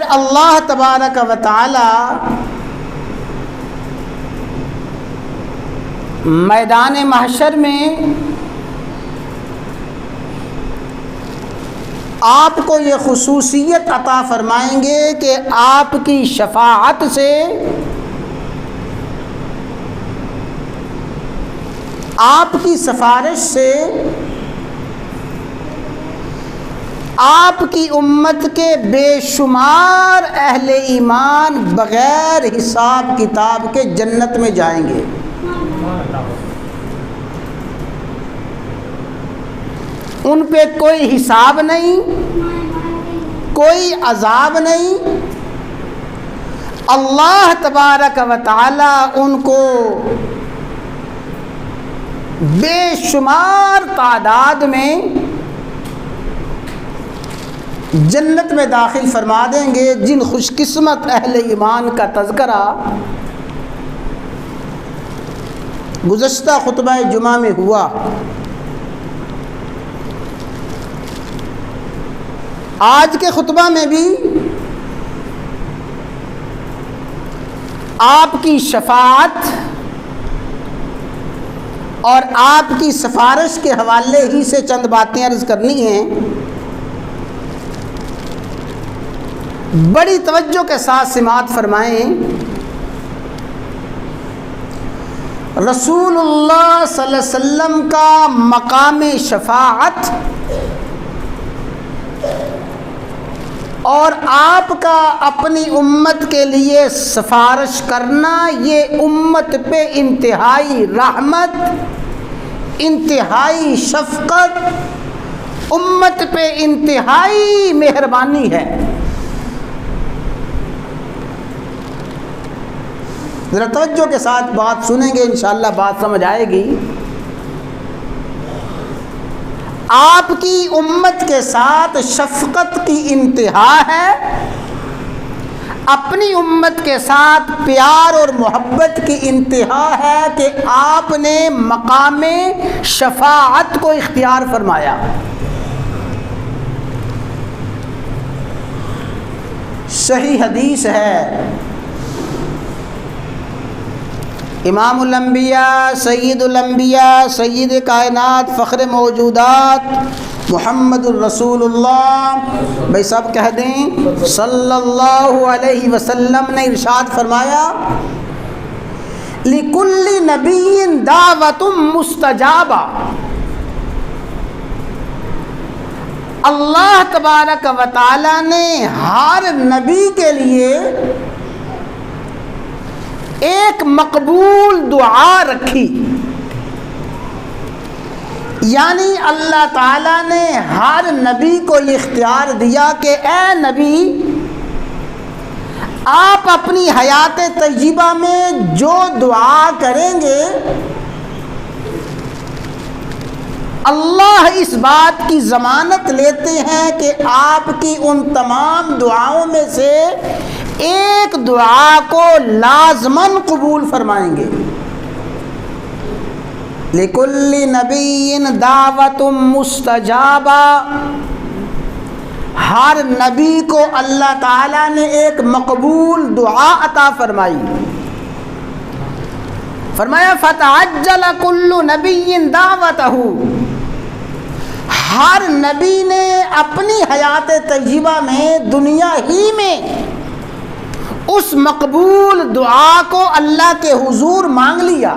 اللہ تبارک و تعالی میدان محشر میں آپ کو یہ خصوصیت عطا فرمائیں گے کہ آپ کی شفاعت سے آپ کی سفارش سے آپ کی امت کے بے شمار اہل ایمان بغیر حساب کتاب کے جنت میں جائیں گے۔ ان پہ کوئی حساب نہیں، کوئی عذاب نہیں۔ اللہ تبارک و تعالی ان کو بے شمار تعداد میں جنت میں داخل فرما دیں گے۔ جن خوش قسمت اہل ایمان کا تذکرہ گزشتہ خطبہ جمعہ میں ہوا، آج کے خطبہ میں بھی آپ کی شفاعت اور آپ کی سفارش کے حوالے ہی سے چند باتیں عرض کرنی ہیں۔ بڑی توجہ کے ساتھ سماعت فرمائیں۔ رسول اللہ صلی اللہ علیہ وسلم کا مقام شفاعت اور آپ کا اپنی امت کے لیے سفارش کرنا، یہ امت پہ انتہائی رحمت، انتہائی شفقت، امت پہ انتہائی مہربانی ہے۔ ذرا توجہ کے ساتھ بات سنیں گے، انشاءاللہ بات سمجھ آئے گی۔ آپ کی امت کے ساتھ شفقت کی انتہا ہے، اپنی امت کے ساتھ پیار اور محبت کی انتہا ہے کہ آپ نے مقام شفاعت کو اختیار فرمایا۔ صحیح حدیث ہے، امام الانبیاء سید الانبیاء سید کائنات فخر موجودات محمد الرسول اللہ، بھائی سب کہہ دیں صلی اللہ علیہ وسلم نے ارشاد فرمایا، لِكُلِّ نَبِيٍّ دَعْوَةٌ مُسْتَجَابَةٌ۔ اللہ تبارک و تعالی نے ہر نبی کے لیے ایک مقبول دعا رکھی، یعنی اللہ تعالیٰ نے ہر نبی کو یہ اختیار دیا کہ اے نبی، آپ اپنی حیات طیبہ میں جو دعا کریں گے، اللہ اس بات کی ضمانت لیتے ہیں کہ آپ کی ان تمام دعاؤں میں سے ایک دعا کو لازماً قبول فرمائیں گے۔ لِكُلِّ نَبِيٍّ دَعْوَةٌ مُسْتَجَابَةٌ، ہر نبی کو اللہ تعالیٰ نے ایک مقبول دعا عطا فرمائی۔ فرمایا فَتَعَجَّلَ كُلُّ نَبِيٍّ دَعْوَتَهُ، ہر نبی نے اپنی حیات طیبہ میں دنیا ہی میں اس مقبول دعا کو اللہ کے حضور مانگ لیا۔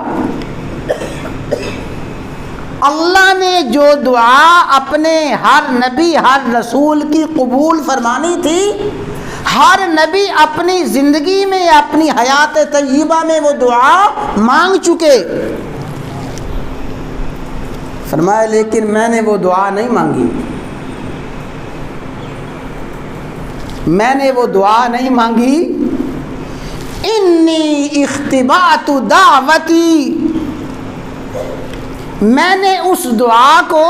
اللہ نے جو دعا اپنے ہر نبی ہر رسول کی قبول فرمانی تھی، ہر نبی اپنی زندگی میں اپنی حیات طیبہ میں وہ دعا مانگ چکے۔ فرمایا لیکن میں نے وہ دعا نہیں مانگی، میں نے وہ دعا نہیں مانگی۔ انی اختبأت دعوتی، میں نے اس دعا کو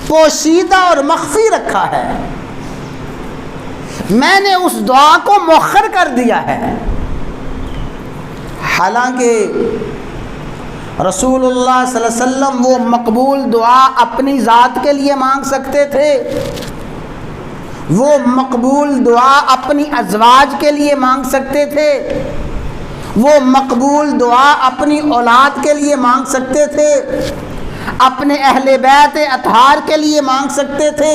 پوشیدہ اور مخفی رکھا ہے، میں نے اس دعا کو مؤخر کر دیا ہے۔ حالانکہ رسول اللہ صلی اللہ علیہ وسلم وہ مقبول دعا اپنی ذات کے لیے مانگ سکتے تھے، وہ مقبول دعا اپنی ازواج کے لیے مانگ سکتے تھے، وہ مقبول دعا اپنی اولاد کے لیے مانگ سکتے تھے، اپنے اہل بیت اطہار کے لیے مانگ سکتے تھے،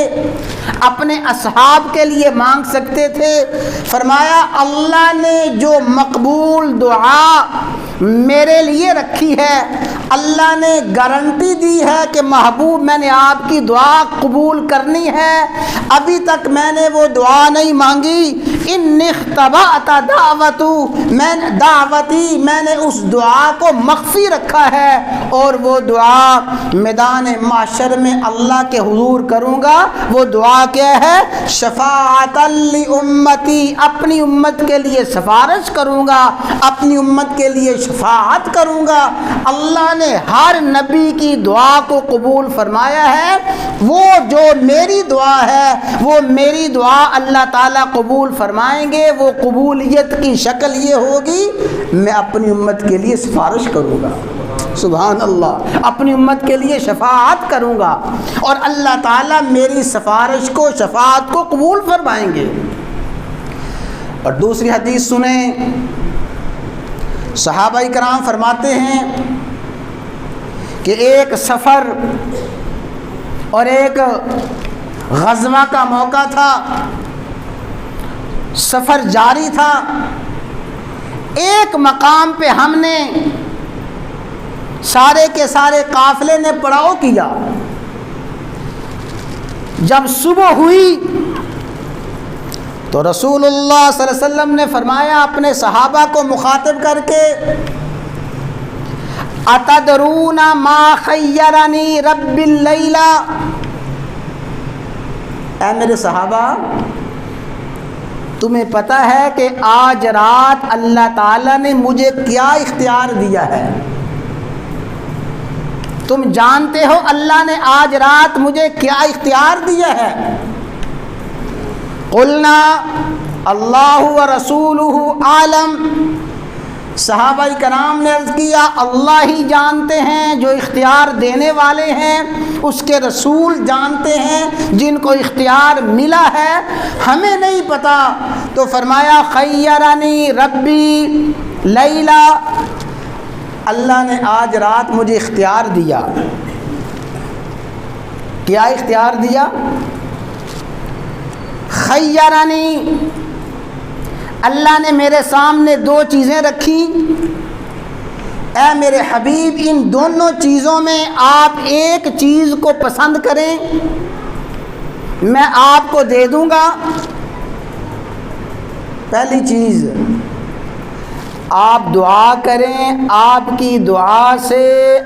اپنے اصحاب کے لیے مانگ سکتے تھے۔ فرمایا اللہ نے جو مقبول دعا میرے لیے رکھی ہے، اللہ نے گارنٹی دی ہے کہ محبوب میں نے آپ کی دعا قبول کرنی ہے، ابھی تک میں نے وہ دعا نہیں مانگی، ان اختبأت دعوتی، میں نے اس دعا کو مخفی رکھا ہے اور وہ دعا میدان محشر میں اللہ کے حضور کروں گا۔ وہ دعا کیا ہے؟ شفاعۃ لامتی، اپنی امت کے لیے سفارش کروں گا، اپنی امت کے لیے شفاعت کروں گا۔ اللہ نے ہر نبی کی دعا کو قبول فرمایا ہے، وہ جو میری دعا ہے وہ میری دعا اللہ تعالیٰ قبول فرمائیں گے۔ وہ قبولیت کی شکل یہ ہوگی، میں اپنی امت کے لیے سفارش کروں گا، سبحان اللہ، اپنی امت کے لیے شفاعت کروں گا اور اللہ تعالیٰ میری سفارش کو، شفاعت کو قبول فرمائیں گے۔ اور دوسری حدیث سنیں، صحابہ کرام فرماتے ہیں کہ ایک سفر اور ایک غزوہ کا موقع تھا، سفر جاری تھا، ایک مقام پہ ہم نے سارے کے سارے قافلے نے پڑاؤ کیا۔ جب صبح ہوئی تو رسول اللہ صلی اللہ علیہ وسلم نے فرمایا اپنے صحابہ کو مخاطب کر کے، اتدرون ما خیرنی رب اللیلہ، اے میرے صحابہ تمہیں پتہ ہے کہ آج رات اللہ تعالیٰ نے مجھے کیا اختیار دیا ہے؟ تم جانتے ہو اللہ نے آج رات مجھے کیا اختیار دیا ہے؟ قلنا اللہ ورسولہ عالم، صحابہ کرام نے عرض کیا اللہ ہی جانتے ہیں، جو اختیار دینے والے ہیں اس کے رسول جانتے ہیں، جن کو اختیار ملا ہے، ہمیں نہیں پتہ۔ تو فرمایا خیرنی ربی لیلا، اللہ نے آج رات مجھے اختیار دیا۔ کیا اختیار دیا؟ خیرنی، اللہ نے میرے سامنے دو چیزیں رکھی، اے میرے حبیب ان دونوں چیزوں میں آپ ایک چیز کو پسند کریں، میں آپ کو دے دوں گا۔ پہلی چیز، آپ دعا کریں، آپ کی دعا سے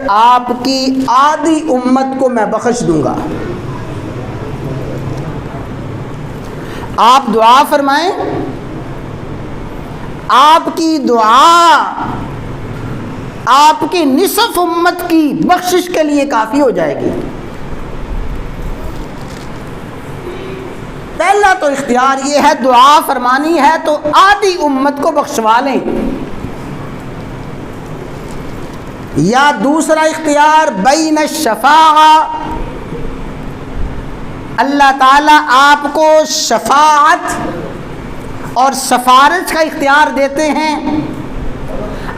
آپ کی آدھی امت کو میں بخش دوں گا۔ آپ دعا فرمائیں، آپ کی دعا آپ کی نصف امت کی بخشش کے لیے کافی ہو جائے گی۔ پہلا تو اختیار یہ ہے، دعا فرمانی ہے تو آدھی امت کو بخشوا لیں۔ یا دوسرا اختیار بین الشفاعہ، اللہ تعالیٰ آپ کو شفاعت اور سفارش کا اختیار دیتے ہیں۔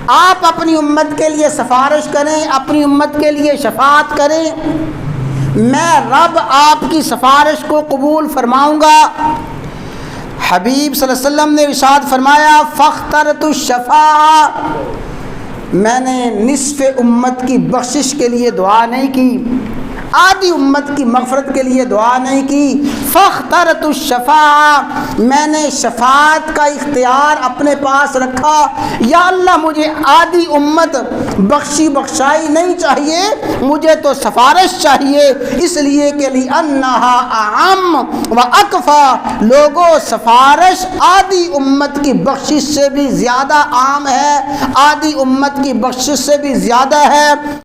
آپ اپنی امت کے لیے سفارش کریں، اپنی امت کے لیے شفاعت کریں، میں رب آپ کی سفارش کو قبول فرماؤں گا۔ حبیب صلی اللہ علیہ وسلم نے ارشاد فرمایا فاخترت الشفاعہ، میں نے نصف امت کی بخشش کے لیے دعا نہیں کی، آدھی امت کی مغفرت کے لیے دعا نہیں کی، فاخترت الشفاعہ، میں نے شفاعت کا اختیار اپنے پاس رکھا۔ یا اللہ مجھے آدھی امت بخشی بخشائی نہیں چاہیے، مجھے تو سفارش چاہیے، اس لیے کہ لِأَنَّهَا أَعَمُّ وَأَكْفَى، لوگوں سفارش آدھی امت کی بخشش سے بھی زیادہ عام ہے، آدھی امت کی بخشش سے بھی زیادہ ہے۔